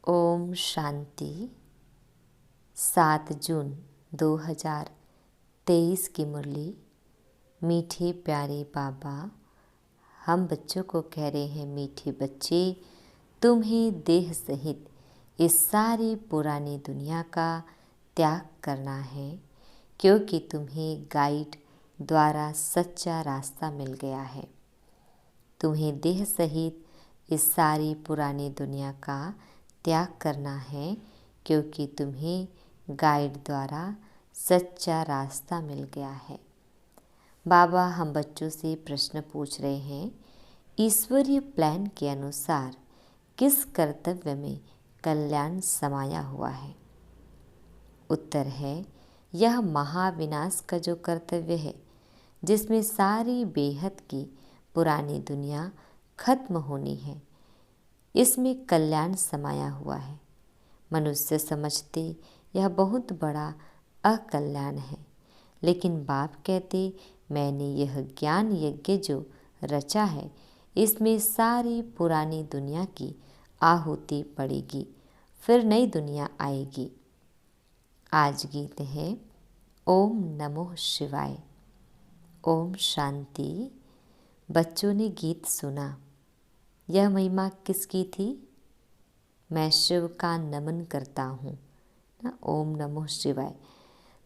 ओम शांति। 7 जून 2023 की मुरली। मीठे प्यारे बाबा, हम बच्चों को कह रहे हैं, मीठे बच्चे, तुम्हें देह सहित इस सारी पुरानी दुनिया का त्याग करना है, क्योंकि तुम्हें गाइड द्वारा सच्चा रास्ता मिल गया है। तुम्हें देह सहित इस सारी पुरानी दुनिया का त्याग करना है, क्योंकि तुम्हें गाइड द्वारा सच्चा रास्ता मिल गया है। बाबा हम बच्चों से प्रश्न पूछ रहे हैं, ईश्वरीय प्लान के अनुसार किस कर्तव्य में कल्याण समाया हुआ है? उत्तर है, यह महाविनाश का जो कर्तव्य है, जिसमें सारी बेहद की पुरानी दुनिया खत्म होनी है, इसमें कल्याण समाया हुआ है। मनुष्य समझते यह बहुत बड़ा अकल्याण है, लेकिन बाप कहते, मैंने यह ज्ञान यज्ञ जो रचा है, इसमें सारी पुरानी दुनिया की आहुति पड़ेगी, फिर नई दुनिया आएगी। आज गीत है ओम नमो शिवाय। ओम शांति। बच्चों ने गीत सुना। यह महिमा किसकी थी? मैं शिव का नमन करता हूँ ना, ओम नमो शिवाय।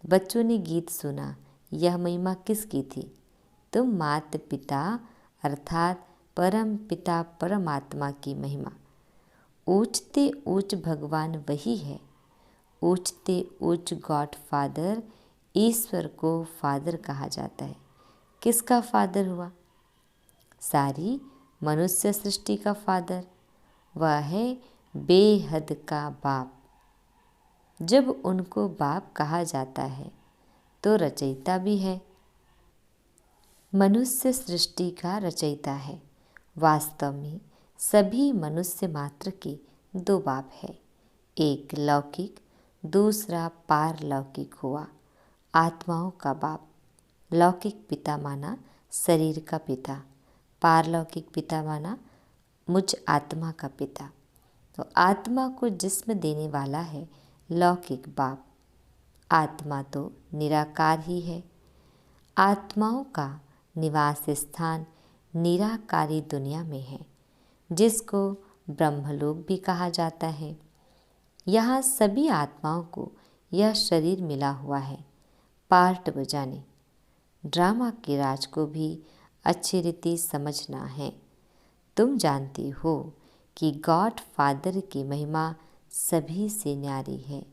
बच्चों ने गीत सुना, यह महिमा किसकी थी? तुम माता पिता अर्थात परम पिता परमात्मा की महिमा। ऊंचते ऊंच भगवान वही है, ऊंचते ऊंच गॉड फादर, ईश्वर को फादर कहा जाता है। किसका फादर हुआ? सारी मनुष्य सृष्टि का फादर। वह है बेहद का बाप। जब उनको बाप कहा जाता है तो रचयिता भी है, मनुष्य सृष्टि का रचयिता है। वास्तव में सभी मनुष्य मात्र के दो बाप है, एक लौकिक, दूसरा पारलौकिक हुआ। आत्माओं का बाप। लौकिक पिता माना शरीर का पिता, पारलौकिक पिता माना मुझ आत्मा का पिता। तो आत्मा को जिस्म देने वाला है लौकिक बाप। आत्मा तो निराकार ही है। आत्माओं का निवास स्थान निराकारी दुनिया में है, जिसको ब्रह्मलोक भी कहा जाता है। यहाँ सभी आत्माओं को यह शरीर मिला हुआ है पार्ट बजाने। ड्रामा के राज को भी अच्छी रीति समझना है। तुम जानती हो कि गॉड फादर की महिमा सभी से न्यारी है।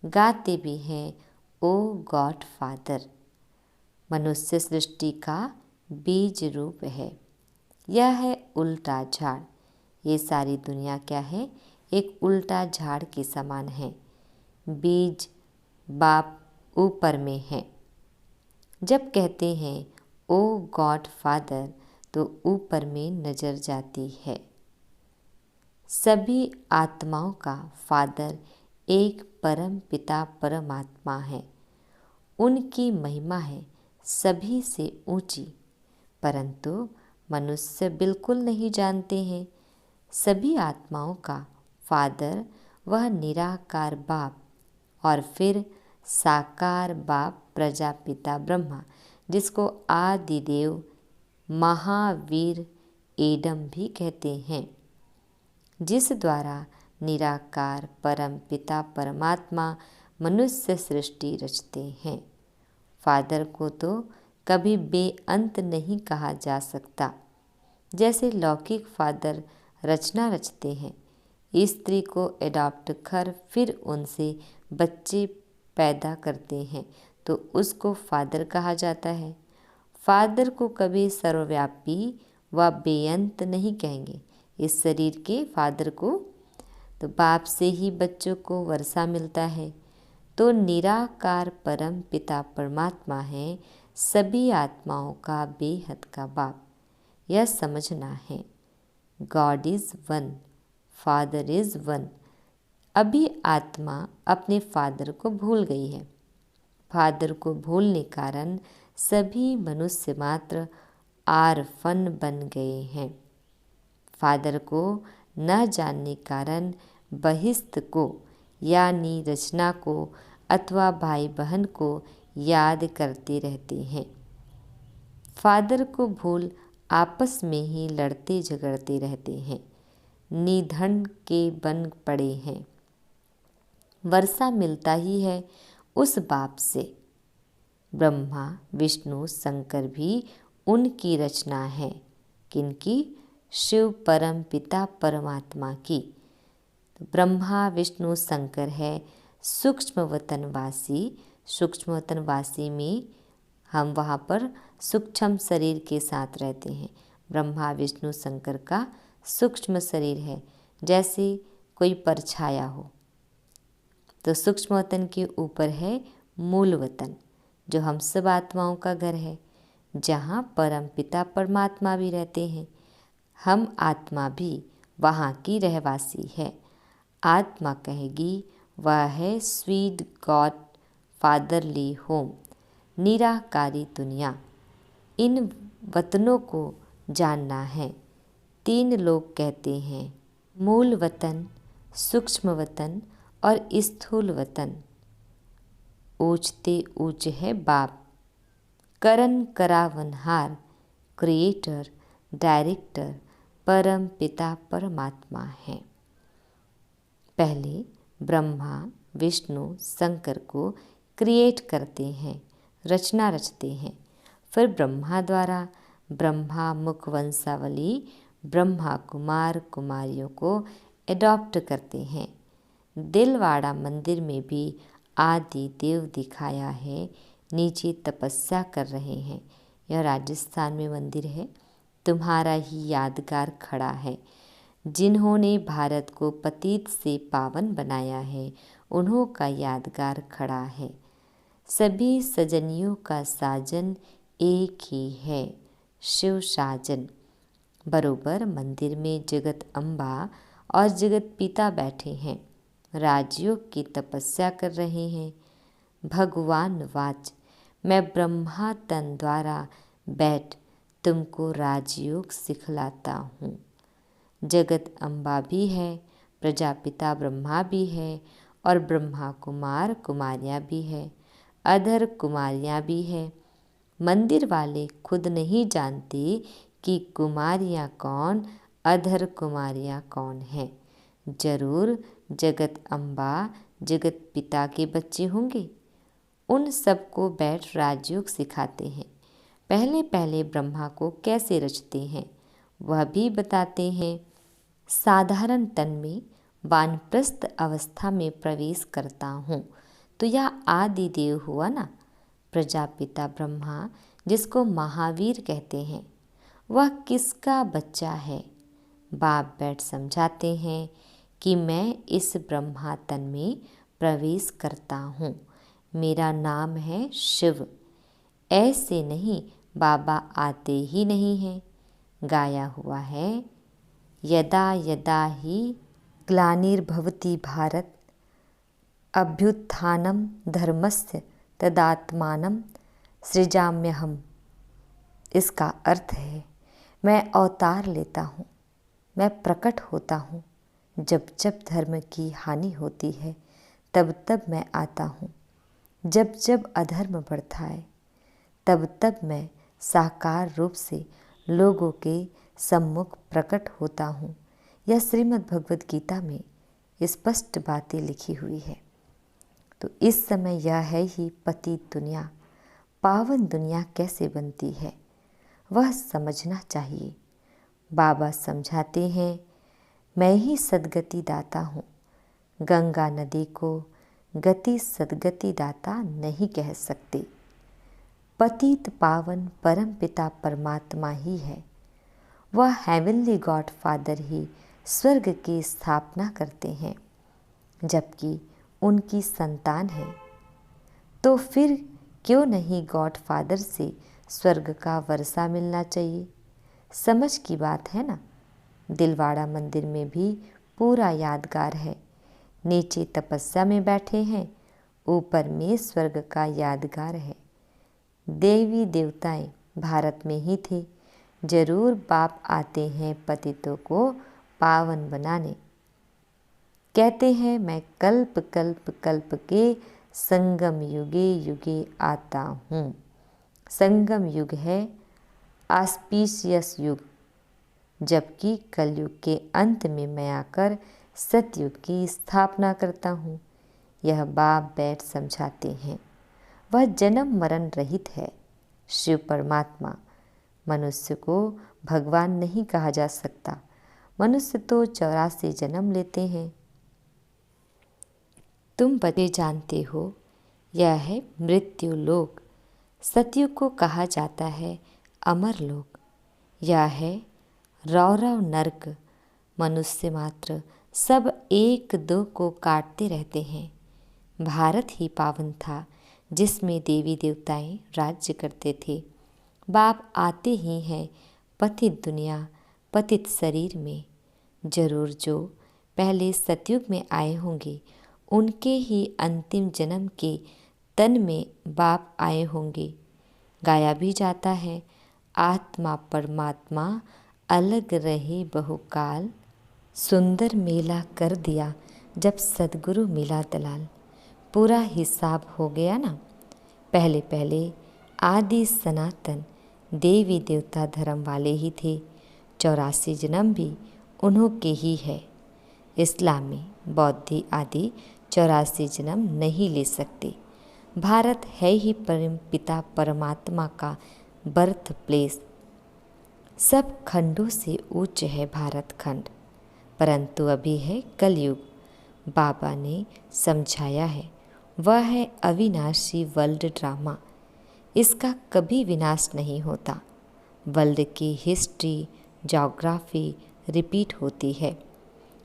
गाते भी हैं, ओ गॉड फादर। मनुष्य सृष्टि का बीज रूप है। यह है उल्टा झाड़। ये सारी दुनिया क्या है? एक उल्टा झाड़ के समान है। बीज बाप ऊपर में है। जब कहते हैं ओ गॉड फादर, तो ऊपर में नजर जाती है। सभी आत्माओं का फादर एक परम पिता परमात्मा है। उनकी महिमा है सभी से ऊंची, परंतु मनुष्य बिल्कुल नहीं जानते हैं। सभी आत्माओं का फादर वह निराकार बाप, और फिर साकार बाप प्रजापिता ब्रह्मा, जिसको आदिदेव महावीर एडम भी कहते हैं, जिस द्वारा निराकार परम पिता परमात्मा मनुष्य सृष्टि रचते हैं। फादर को तो कभी बेअंत नहीं कहा जा सकता। जैसे लौकिक फादर रचना रचते हैं, स्त्री को एडॉप्ट कर फिर उनसे बच्चे पैदा करते हैं, तो उसको फादर कहा जाता है। फादर को कभी सर्वव्यापी व बेअंत नहीं कहेंगे। इस शरीर के फादर को तो बाप से ही बच्चों को वर्षा मिलता है। तो निराकार परम पिता परमात्मा है सभी आत्माओं का बेहद का बाप। यह समझना है, God is one, father is one. अभी आत्मा अपने फादर को भूल गई है। फादर को भूलने कारण सभी मनुष्य मात्र आरफन बन गए हैं। फादर को न जानने कारण बहिष्ठ को यानी रचना को अथवा भाई बहन को याद करते रहते हैं। फादर को भूल आपस में ही लड़ते झगड़ते रहते हैं, निधन के बन पड़े हैं। वर्षा मिलता ही है उस बाप से। ब्रह्मा विष्णु शंकर भी उनकी रचना है। किनकी? शिव परम पिता परमात्मा की। तो ब्रह्मा विष्णु शंकर है सूक्ष्म वतनवासी। सूक्ष्म वतनवासी में हम वहाँ पर सूक्ष्म शरीर के साथ रहते हैं। ब्रह्मा विष्णु शंकर का सूक्ष्म शरीर है, जैसे कोई परछाया हो। तो सूक्ष्म वतन के ऊपर है मूल वतन, जो हम सब आत्माओं का घर है, जहाँ परम पिता परमात्मा भी रहते हैं। हम आत्मा भी वहाँ की रहवासी है। आत्मा कहेगी वह है स्वीट गॉड फादरली होम, निराकारी दुनिया। इन वतनों को जानना है। 3 लोग कहते हैं, मूल वतन, सूक्ष्म वतन और स्थूल वतन। ऊंचते ऊंच है बाप, करन करावनहार, क्रिएटर, डायरेक्टर, परम पिता परमात्मा है। पहले ब्रह्मा विष्णु शंकर को क्रिएट करते हैं, रचना रचते हैं। फिर ब्रह्मा द्वारा ब्रह्मा मुख वंशावली ब्रह्मा कुमार कुमारियों को एडॉप्ट करते हैं। दिलवाड़ा मंदिर में भी आदि देव दिखाया है, नीचे तपस्या कर रहे हैं। यह राजस्थान में मंदिर है। तुम्हारा ही यादगार खड़ा है। जिन्होंने भारत को पतित से पावन बनाया है, उन्हों का यादगार खड़ा है। सभी सजनियों का साजन एक ही है, शिव साजन। बरोबर मंदिर में जगत अम्बा और जगत पिता बैठे हैं, राजयोग की तपस्या कर रहे हैं। भगवान वाच, मैं ब्रह्मा तन द्वारा बैठ तुमको राजयोग सिखलाता हूँ। जगत अम्बा भी है, प्रजापिता ब्रह्मा भी है और ब्रह्मा कुमार कुमारियाँ भी है, अधर कुमारियाँ भी है। मंदिर वाले खुद नहीं जानते कि कुमारियाँ कौन, अधर कुमारियाँ कौन हैं। जरूर जगत अम्बा जगत पिता के बच्चे होंगे। उन सबको बैठ राजयोग सिखाते हैं। पहले पहले ब्रह्मा को कैसे रचते हैं वह भी बताते हैं। साधारण तन में वानप्रस्थ अवस्था में प्रवेश करता हूँ तो यह आदि देव हुआ ना, प्रजापिता ब्रह्मा, जिसको महावीर कहते हैं। वह किसका बच्चा है? बाप बैठ समझाते हैं कि मैं इस ब्रह्मा तन में प्रवेश करता हूँ। मेरा नाम है शिव। ऐसे नहीं, बाबा आते ही नहीं हैं। गाया हुआ है, यदा यदा ही ग्लानिर्भवति भारत अभ्युत्थानं धर्मस्य तदात्मानं सृजाम्यहम्। इसका अर्थ है, मैं अवतार लेता हूँ, मैं प्रकट होता हूँ। जब जब धर्म की हानि होती है तब तब मैं आता हूँ। जब जब अधर्म बढ़ता है तब तब मैं साकार रूप से लोगों के सम्मुख प्रकट होता हूँ। यह श्रीमद् भगवद गीता में स्पष्ट बातें लिखी हुई है। तो इस समय यह है ही पतित दुनिया, पावन दुनिया कैसे बनती है वह समझना चाहिए। बाबा समझाते हैं, मैं ही सद्गति दाता हूँ। गंगा नदी को गति सद्गति दाता नहीं कह सकते। पतित पावन परम पिता परमात्मा ही है। वह हेवनली गॉड फादर ही स्वर्ग की स्थापना करते हैं, जबकि उनकी संतान है। तो फिर क्यों नहीं गॉड फादर से स्वर्ग का वर्षा मिलना चाहिए? समझ की बात है ना। दिलवाड़ा मंदिर में भी पूरा यादगार है। नीचे तपस्या में बैठे हैं, ऊपर में स्वर्ग का यादगार है। देवी देवताएं भारत में ही थे। जरूर बाप आते हैं पतितों को पावन बनाने। कहते हैं मैं कल्प कल्प कल्प के संगम युगे युगे आता हूँ। संगम युग है ऑस्पिशियस युग, जबकि कलयुग के अंत में मैं आकर सतयुग की स्थापना करता हूँ। यह बाप बैठ समझाते हैं। वह जन्म मरण रहित है। शिव परमात्मा। मनुष्य को भगवान नहीं कहा जा सकता। मनुष्य तो 84 जन्म लेते हैं। तुम बच्चे जानते हो, यह है मृत्यु लोक। सतयुग को कहा जाता है अमर लोक। यह है रौरव नर्क। मनुष्य मात्र सब एक दो को काटते रहते हैं। भारत ही पावन था जिसमें देवी देवताएं राज्य करते थे। बाप आते ही हैं पतित दुनिया, पतित शरीर में। जरूर जो पहले सतयुग में आए होंगे उनके ही अंतिम जन्म के तन में बाप आए होंगे। गाया भी जाता है, आत्मा परमात्मा अलग रहे बहुकाल। सुंदर मेला कर दिया जब सदगुरु मिला दलाल। पूरा हिसाब हो गया ना। पहले पहले आदि सनातन देवी देवता धर्म वाले ही थे। 84 जन्म भी उन्हों के ही है। इस्लामी बौद्धी आदि 84 जन्म नहीं ले सकते। भारत है ही परम पिता परमात्मा का बर्थ प्लेस। सब खंडों से उच्च है भारत खंड, परंतु अभी है कलयुग। बाबा ने समझाया है, वह है अविनाशी वर्ल्ड ड्रामा। इसका कभी विनाश नहीं होता। वर्ल्ड की हिस्ट्री ज्योग्राफी रिपीट होती है।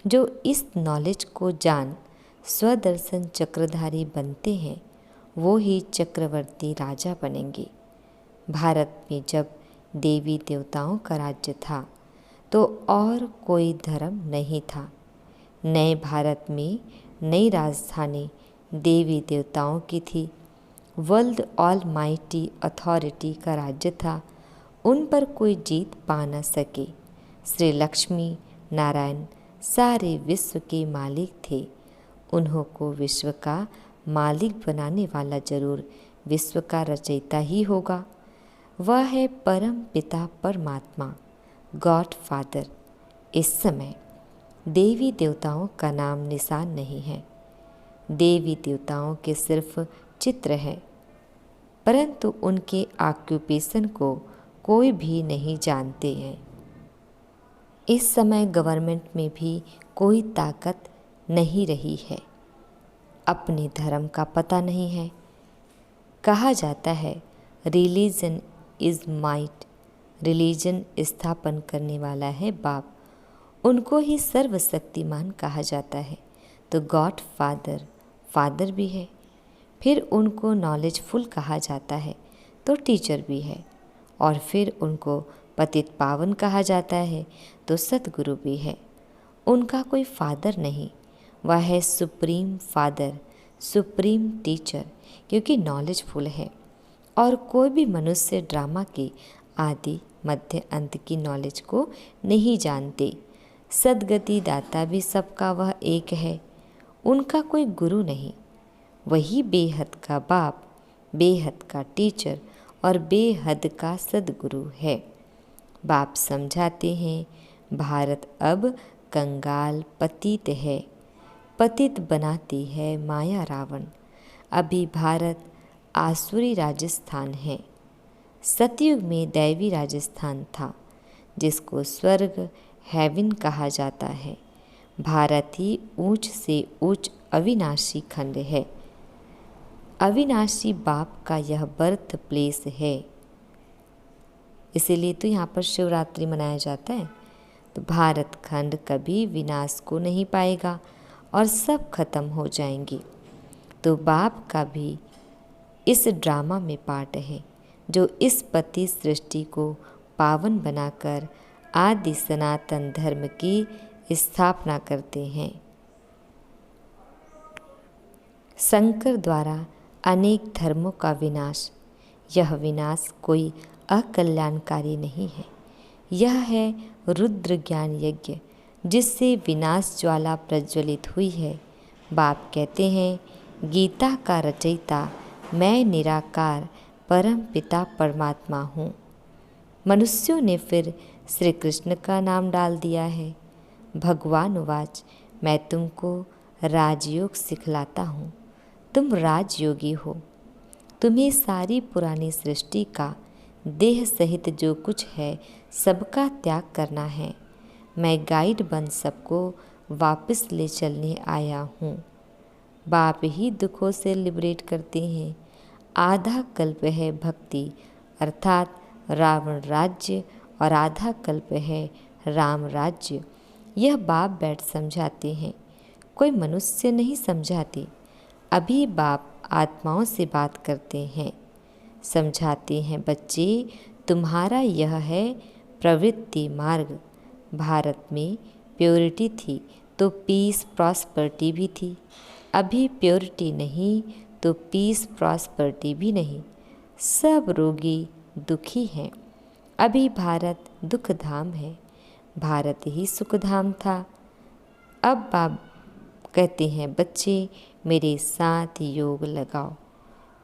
जो इस नॉलेज को जान स्वदर्शन चक्रधारी बनते हैं वो ही चक्रवर्ती राजा बनेंगे। भारत में जब देवी देवताओं का राज्य था तो और कोई धर्म नहीं था। नए भारत में नई राजधानी देवी देवताओं की थी। वर्ल्ड ऑल माइटी अथॉरिटी का राज्य था। उन पर कोई जीत पा न सके। श्री लक्ष्मी नारायण सारे विश्व के मालिक थे। उन्हों को विश्व का मालिक बनाने वाला जरूर विश्व का रचयिता ही होगा। वह है परम पिता परमात्मा, गॉड फादर। इस समय देवी देवताओं का नाम निशान नहीं है। देवी देवताओं के सिर्फ चित्र है, परंतु उनके ऑक्यूपेशन को कोई भी नहीं जानते हैं। इस समय गवर्नमेंट में भी कोई ताकत नहीं रही है। अपने धर्म का पता नहीं है। कहा जाता है रिलीजन इज माइट। रिलीजन स्थापन करने वाला है बाप। उनको ही सर्वशक्तिमान कहा जाता है। तो गॉड फादर, फादर भी है। फिर उनको नॉलेजफुल कहा जाता है तो टीचर भी है। और फिर उनको पतित पावन कहा जाता है तो सतगुरु भी है। उनका कोई फादर नहीं, वह है सुप्रीम फादर, सुप्रीम टीचर, क्योंकि नॉलेजफुल है। और कोई भी मनुष्य ड्रामा के आदि मध्य अंत की नॉलेज को नहीं जानते। सदगति दाता भी सबका वह एक है। उनका कोई गुरु नहीं। वही बेहद का बाप, बेहद का टीचर और बेहद का सदगुरु है। बाप समझाते हैं भारत अब कंगाल पतित है। पतित बनाती है माया रावण। अभी भारत आसुरी राजस्थान है। सतयुग में दैवी राजस्थान था, जिसको स्वर्ग हेवन कहा जाता है। भारत ही ऊंच से ऊंच अविनाशी खंड है। अविनाशी बाप का यह बर्थ प्लेस है। इसीलिए तो यहाँ पर शिवरात्रि मनाया जाता है। तो भारत खंड कभी विनाश को नहीं पाएगा और सब खत्म हो जाएंगे। तो बाप का भी इस ड्रामा में पार्ट है, जो इस पति सृष्टि को पावन बनाकर आदि सनातन धर्म की स्थापना करते हैं। शंकर द्वारा अनेक धर्मों का विनाश। यह विनाश कोई अकल्याणकारी नहीं है। यह है रुद्र ज्ञान यज्ञ, जिससे विनाश ज्वाला प्रज्वलित हुई है। बाप कहते हैं गीता का रचयिता मैं निराकार परम पिता परमात्मा हूँ। मनुष्यों ने फिर श्री कृष्ण का नाम डाल दिया है। भगवान उवाच मैं तुमको राजयोग सिखलाता हूँ, तुम राजयोगी हो। तुम्हें सारी पुरानी सृष्टि का देह सहित जो कुछ है सबका त्याग करना है। मैं गाइड बन सबको वापस ले चलने आया हूँ। बाप ही दुखों से लिबरेट करते हैं। आधा कल्प है भक्ति अर्थात रावण राज्य और आधा कल्प है राम राज्य। यह बाप बैठ समझाते हैं, कोई मनुष्य नहीं समझाते। अभी बाप आत्माओं से बात करते हैं, समझाते हैं बच्चे तुम्हारा यह है प्रवृत्ति मार्ग। भारत में प्योरिटी थी तो पीस प्रॉस्पर्टी भी थी। अभी प्योरिटी नहीं तो पीस प्रॉस्पर्टी भी नहीं। सब रोगी दुखी हैं। अभी भारत दुख धाम है, भारत ही सुख धाम था। अब बाप कहते हैं बच्चे मेरे साथ योग लगाओ।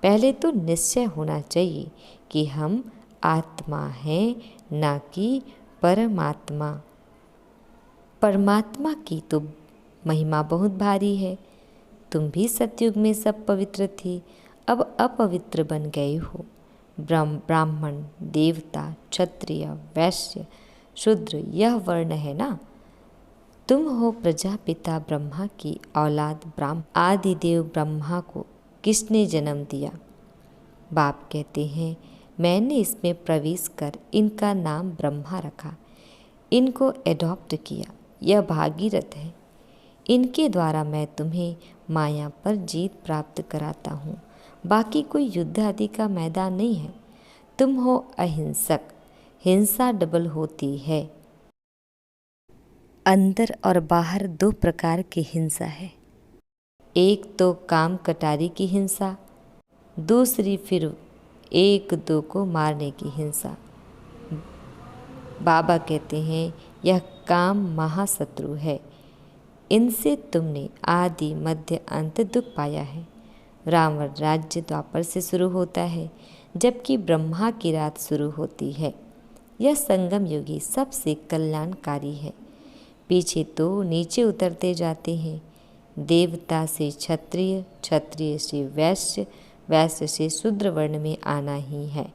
पहले तो निश्चय होना चाहिए कि हम आत्मा हैं, ना कि परमात्मा। परमात्मा की तो महिमा बहुत भारी है। तुम भी सतयुग में सब पवित्र थे, अब अपवित्र बन गए हो। ब्राह्मण, देवता, क्षत्रिय, वैश्य, शूद्र यह वर्ण है ना। तुम हो प्रजापिता ब्रह्मा की औलाद ब्राह्मण। आदिदेव ब्रह्मा को किसने जन्म दिया? बाप कहते हैं मैंने इसमें प्रवेश कर इनका नाम ब्रह्मा रखा, इनको एडॉप्ट किया। यह भागीरथ है, इनके द्वारा मैं तुम्हें माया पर जीत प्राप्त कराता हूँ। बाकी कोई युद्ध आदि का मैदान नहीं है। तुम हो अहिंसक, हिंसा डबल होती है। अंदर और बाहर दो प्रकार की हिंसा है। एक तो काम कटारी की हिंसा, दूसरी फिर एक दो को मारने की हिंसा। बाबा कहते हैं यह काम महाशत्रु है, इनसे तुमने आदि मध्य अंत दुख पाया है। रावण राज्य द्वापर से शुरू होता है, जबकि ब्रह्मा की रात शुरू होती है। यह संगम युगी सबसे कल्याणकारी है। पीछे तो नीचे उतरते जाते हैं। देवता से क्षत्रिय, क्षत्रिय से वैश्य, वैश्य से शूद्र वर्ण में आना ही है।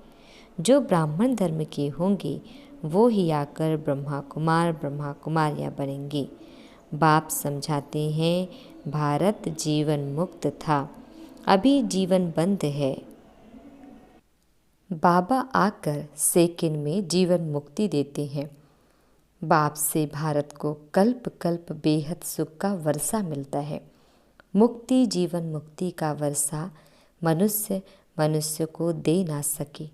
जो ब्राह्मण धर्म के होंगे वो ही आकर ब्रह्मा कुमार, ब्रह्मा कुमारियाँ बनेंगे। बाप समझाते हैं भारत जीवन मुक्त था, अभी जीवन बंद है। बाबा आकर सेकंड में जीवन मुक्ति देते हैं। बाप से भारत को कल्प कल्प बेहद सुख का वर्षा मिलता है। मुक्ति जीवन मुक्ति का वर्षा मनुष्य मनुष्य को दे ना सके।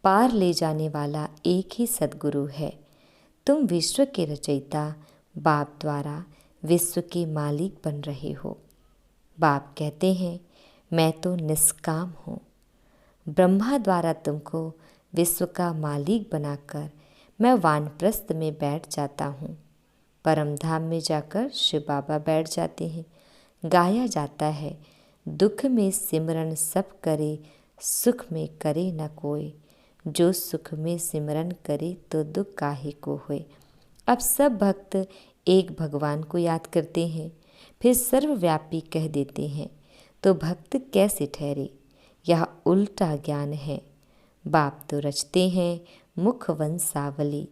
पार ले जाने वाला एक ही सद्गुरु है। तुम विश्व के रचयिता बाप द्वारा विश्व के मालिक बन रहे हो। बाप कहते हैं मैं तो निष्काम हूँ। ब्रह्मा द्वारा तुमको विश्व का मालिक बनाकर मैं वानप्रस्थ में बैठ जाता हूँ। परम धाम में जाकर शिव बाबा बैठ जाते हैं। गाया जाता है दुख में सिमरन सब करे, सुख में करे न कोई। जो सुख में सिमरन करे तो दुख काहे को होए। अब सब भक्त एक भगवान को याद करते हैं, फिर सर्वव्यापी कह देते हैं, तो भक्त कैसे ठहरे? यह उल्टा ज्ञान है। बाप तो रचते हैं मुख वंशावली।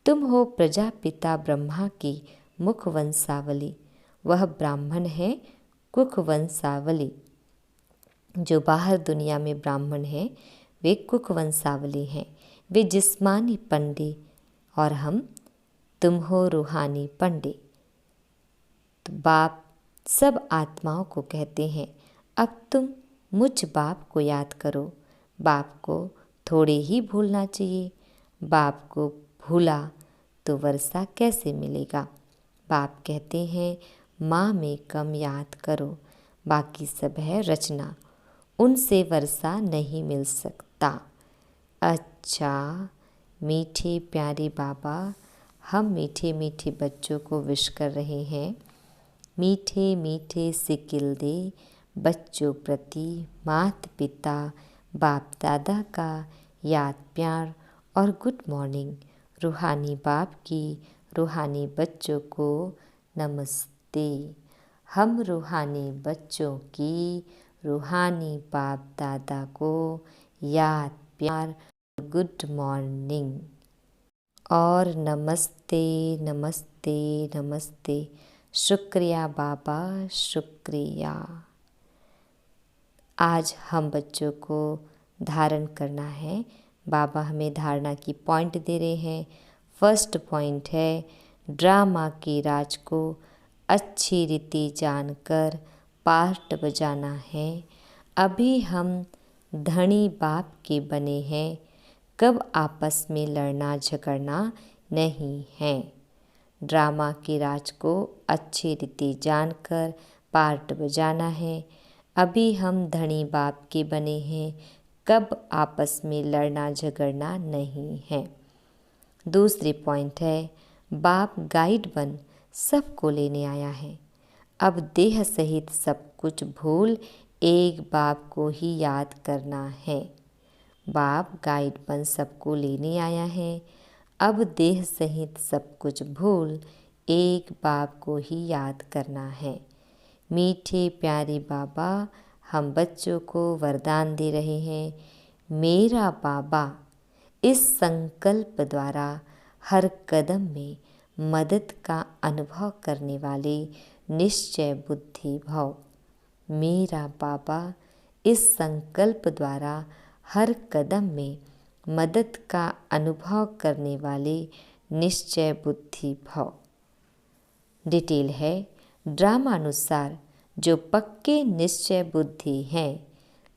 तुम हो प्रजापिता ब्रह्मा की मुख वंशावली। वह ब्राह्मण है कुख वंशावली। जो बाहर दुनिया में ब्राह्मण हैं वे कुख वंशावली हैं। वे जिस्मानी पंडे और तुम हो रूहानी पंडे। तो बाप सब आत्माओं को कहते हैं अब तुम मुझ बाप को याद करो। बाप को थोड़े ही भूलना चाहिए। बाप को भूला तो वर्षा कैसे मिलेगा? बाप कहते हैं माँ में कम याद करो, बाकी सब है रचना, उनसे वर्षा नहीं मिल सकता। अच्छा मीठे प्यारे बाबा, हम मीठे मीठे बच्चों को विश कर रहे हैं। मीठे मीठे सिकिल दे बच्चों प्रति माता पिता बाप दादा का याद प्यार और गुड मॉर्निंग। रूहानी बाप की रूहानी बच्चों को नमस्ते। हम रूहानी बच्चों की रूहानी बाप दादा को याद प्यार गुड मॉर्निंग और नमस्ते नमस्ते नमस्ते। शुक्रिया बाबा शुक्रिया। आज हम बच्चों को धारण करना है। बाबा हमें धारणा की पॉइंट दे रहे हैं। फर्स्ट पॉइंट है, ड्रामा के राज को अच्छी रीति जानकर पार्ट बजाना है। अभी हम धनी बाप के बने हैं, कब आपस में लड़ना झगड़ना नहीं है। ड्रामा के राज को अच्छी रीति जानकर पार्ट बजाना है। अभी हम धनी बाप के बने हैं, कब आपस में लड़ना झगड़ना नहीं है। दूसरी पॉइंट है, बाप गाइड बन सबको लेने आया है। अब देह सहित सब कुछ भूल एक बाप को ही याद करना है। बाप गाइड बन सबको लेने आया है। अब देह सहित सब कुछ भूल एक बाप को ही याद करना है। मीठे प्यारे बाबा हम बच्चों को वरदान दे रहे हैं। मेरा बाबा इस संकल्प द्वारा हर कदम में मदद का अनुभव करने वाले निश्चय बुद्धि भव। मेरा बाबा इस संकल्प द्वारा हर कदम में मदद का अनुभव करने वाले निश्चय बुद्धि भव। डिटेल है, ड्रामानुसार जो पक्के निश्चय बुद्धि हैं,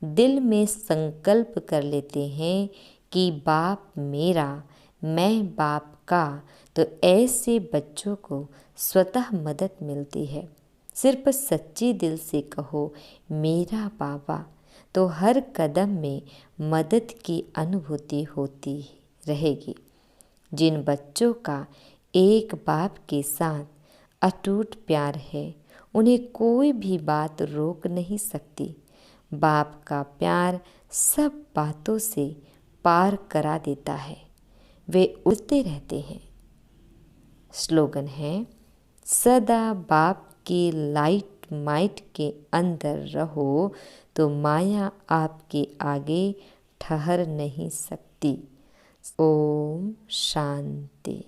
दिल में संकल्प कर लेते हैं कि बाप मेरा मैं बाप का, तो ऐसे बच्चों को स्वतः मदद मिलती है। सिर्फ सच्चे दिल से कहो मेरा बाबा, तो हर कदम में मदद की अनुभूति होती रहेगी। जिन बच्चों का एक बाप के साथ अटूट प्यार है, उन्हें कोई भी बात रोक नहीं सकती। बाप का प्यार सब बातों से पार करा देता है। वे उड़ते रहते हैं। स्लोगन है, सदा बाप की लाइट माइट के अंदर रहो तो माया आपके आगे ठहर नहीं सकती। ओम शांति।